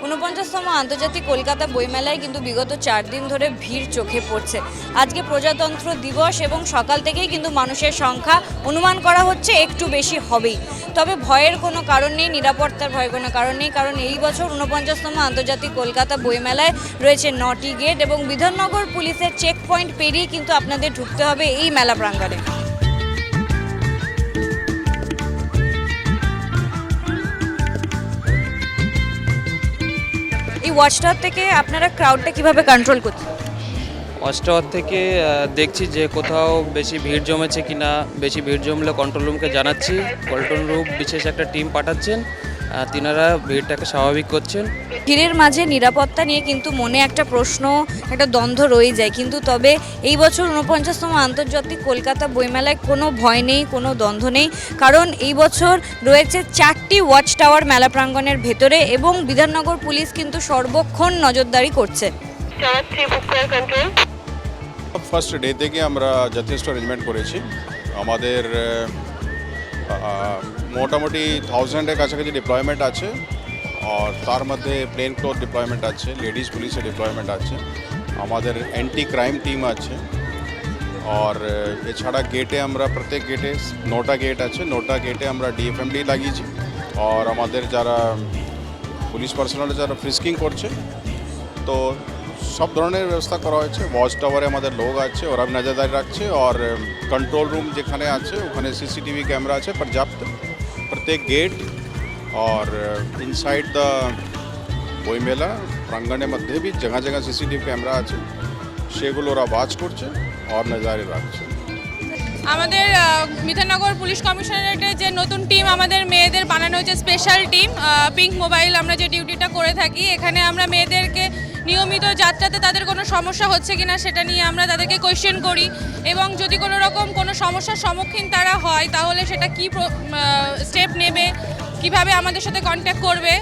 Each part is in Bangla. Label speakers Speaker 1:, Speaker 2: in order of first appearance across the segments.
Speaker 1: ৪৯তম আন্তর্জাতিক কলকাতা বইমেলায় কিন্তু বিগত ৪ দিন ধরে ভিড় চোখে পড়ছে। আজকে প্রজাতন্ত্র দিবস এবং সকাল থেকেই কিন্তু মানুষের সংখ্যা অনুমান করা হচ্ছে একটু বেশি হবেই। তবে ভয়ের কোনো কারণ নেই, নিরাপত্তার ভয়ের কোনো কারণ নেই, কারণ এই বছর ৪৯তম আন্তর্জাতিক কলকাতা বইমেলায় রয়েছে ৯টি গেট এবং বিধাননগর পুলিশের চেক পয়েন্ট পেরিয়ে কিন্তু আপনাদের ঢুকতে হবে এই মেলা প্রাঙ্গণে। এই ওয়াচ টাওয়ার থেকে আপনারা ক্রাউডটা কিভাবে কন্ট্রোল করছেন?
Speaker 2: ওয়াচ টাওয়ার থেকে দেখছি যে কোথাও বেশি ভিড় জমেছে কিনা। বেশি ভিড় জমলে কন্ট্রোল রুমকে জানাচ্ছি, কন্ট্রোল রুম বিশেষ একটা টিম পাঠাচ্ছেন, তিনারা ভিড়টাকে স্বাভাবিক করছেন।
Speaker 1: ভিড়ের মাঝে নিরাপত্তা নিয়ে কিন্তু মনে একটা প্রশ্ন, একটা দ্বন্দ্ব রয়ে যায়, কিন্তু তবে এই বছর ৪৯তম আন্তর্জাতিক কলকাতা বইমেলায় কোনো ভয় নেই, কোনো দ্বন্দ্ব নেই, কারণ এই বছর রয়েছে 4টি ওয়াচ টাওয়ার মেলা প্রাঙ্গণের ভেতরে এবং বিধাননগর পুলিশ কিন্তু সর্বক্ষণ নজরদারি করছে।
Speaker 3: ফার্স্ট ডে থেকে আমরা যথেষ্ট অ্যারেঞ্জমেন্ট করেছি। আমাদের মোটামুটি 1000-এর কাছাকাছি ডিপ্লয়মেন্ট আছে, আর তার মধ্যে প্লেন ক্লোথ ডিপ্লয়মেন্ট আছে, লেডিস পুলিশের ডিপ্লয়মেন্ট আছে, আমাদের অ্যান্টি ক্রাইম টিম আছে, আর এছাড়া গেটে আমরা প্রত্যেক গেটে 9টা গেট আছে, 9টা গেটে আমরা ডিএফএমডি লাগিয়েছি। আর আমাদের যারা পুলিশ পার্সোনাল যারা ফ্রিস্কিং করছে, তো সব ধরনের ব্যবস্থা করা হয়েছে। ওয়াচ টাওয়ারে আমাদের লোক আছে, ওরা নজরদারি রাখছে, আর कंट्रोल रूम যেখানে আছে ওখানে सीसीटीवी ক্যামেরা আছে পর্যাপ্ত প্রত্যেক গেট। और ইনসাইড দ্য বইমেলা প্রাঙ্গণের মধ্যে भी जगह जगह सीसीटीवी ক্যামেরা আছে, সেগুলো ওরা ওয়াচ করছে আর নজরদারি রাখছে।
Speaker 4: আমাদের বিধাননগর পুলিশ কমিশনারেটের যে নতুন টিম আমাদের মেয়েদের বানানো হয়েছে, স্পেশাল টিম পিঙ্ক মোবাইল, আমরা যে ডিউটিটা করে থাকি এখানে আমরা মেয়েদেরকে নিয়মিত যাত্রাতে তাদের কোনো সমস্যা হচ্ছে কিনা সেটা নিয়ে আমরা তাদেরকে কোয়েশ্চেন করি, এবং যদি কোনো রকম কোনো সমস্যার সম্মুখীন তারা হয় তাহলে সেটা কী স্টেপ নেবে, কিভাবে আমাদের সাথে কন্ট্যাক্ট করবে,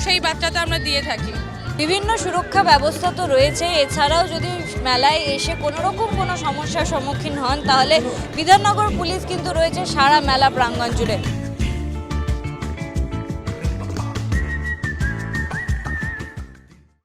Speaker 4: সেই বার্তাটা আমরা দিয়ে থাকি।
Speaker 1: বিভিন্ন সুরক্ষা ব্যবস্থা তো রয়েছে, এছাড়াও যদি মেলায় এসে কোনো রকম কোনো সমস্যার সম্মুখীন হন তাহলে বিধাননগর পুলিশ কিন্তু রয়েছে সারা মেলা প্রাঙ্গণ জুড়ে।